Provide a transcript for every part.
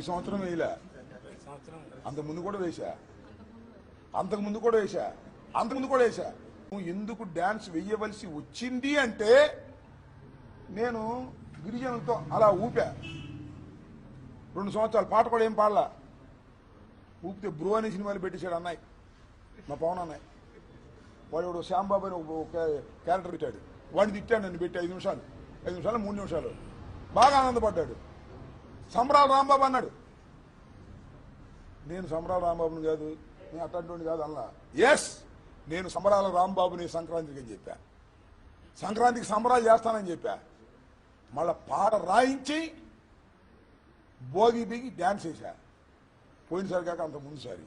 సంవత్సరం వేయలే, అంతకుముందు కూడా వేసా, అంతకుముందు కూడా వేసా. నువ్వు ఎందుకు డాన్స్ వెయ్యవలసి వచ్చింది అంటే నేను గిరిజనులతో అలా ఊపా. 2 సంవత్సరాలు పాట కూడా ఏం పాడలా. ఊపితే బ్రో అనే సినిమాలు పెట్టేశాడు అన్నయ్య, మా పవన్ అన్నయ్య. వాడు శ్యాంబాబు అని ఒక క్యారెక్టర్ పెట్టాడు, వాడిని తిట్టాడు నన్ను పెట్టి 5 నిమిషాలు 3 నిమిషాలు. బాగా ఆనందపడ్డాడు. సంబరాల రాంబాబు అన్నాడు. నేను సంబరాల రాంబాబుని కాదు, నేను అట్లాంటి కాదు అన్నా. ఎస్, నేను సంబరాల రాంబాబుని సంక్రాంతికి అని చెప్పా, సంక్రాంతికి సంబరాలు చేస్తానని చెప్పా. మళ్ళా పాట రాయించి భోగి బిగి డ్యాన్స్ వేసా. పోయినసారి కాక అంత ముందుసారి.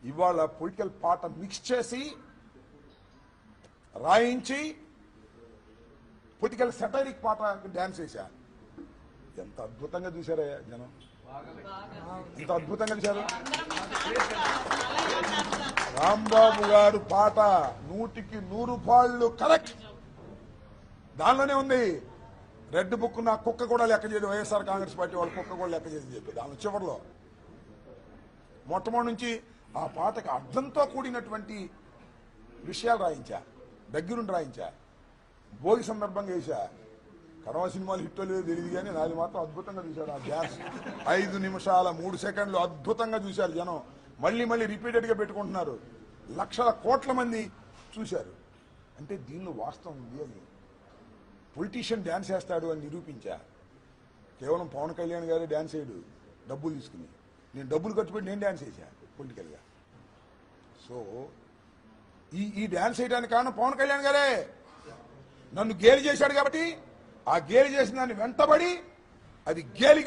ఇవాళ పొలిటికల్ పాట మిక్స్ చేసి రాయించి పొలిటికల్ సెటరిక్ పాట డ్యాన్స్ వేసా. ఎంత అద్భుతంగా చూశారా జనం, ఎంత అద్భుతంగా చూశారు. రాంబాబు గారు పాట 100కి 100 పాళ్ళు కరెక్ట్. దానిలోనే ఉంది రెడ్ బుక్. నా కుక్క కూడా లెక్క చేయదు, వైఎస్ఆర్ కాంగ్రెస్ పార్టీ వాళ్ళ కుక్క కూడా లెక్క చేసి చెప్పి దాని చివరిలో మొట్టమొదటి నుంచి ఆ పాటకి అర్థంతో కూడినటువంటి విషయాలు రాయించా, దగ్గరుండి రాయించా. భోగి సందర్భంగా వేసా. కడవ సినిమాలు హిట్ లేదు తెలియదు కానీ నాది మాత్రం అద్భుతంగా చూశారు. ఆ డ్యాన్స్ 5 నిమిషాల 3 సెకండ్లు అద్భుతంగా చూశారు జనం. మళ్ళీ రిపీటెడ్గా పెట్టుకుంటున్నారు. లక్షల కోట్ల మంది చూశారు. అంటే దీనిలో వాస్తవం ఉంది అని. పొలిటీషియన్ డ్యాన్స్ వేస్తాడు అని నిరూపించా. కేవలం పవన్ కళ్యాణ్ గారే డ్యాన్స్ వేయడు, డబ్బులు తీసుకుని. నేను డబ్బులు ఖర్చు పెట్టి నేను డ్యాన్స్ వేసా పొలిటికల్గా. సో ఈ డ్యాన్స్ వేయడానికి కారణం పవన్ కళ్యాణ్ గారే. నన్ను గేలి చేశాడు కాబట్టి ఆ గేలి చేసిన దాన్ని వెంటబడి అది గేలి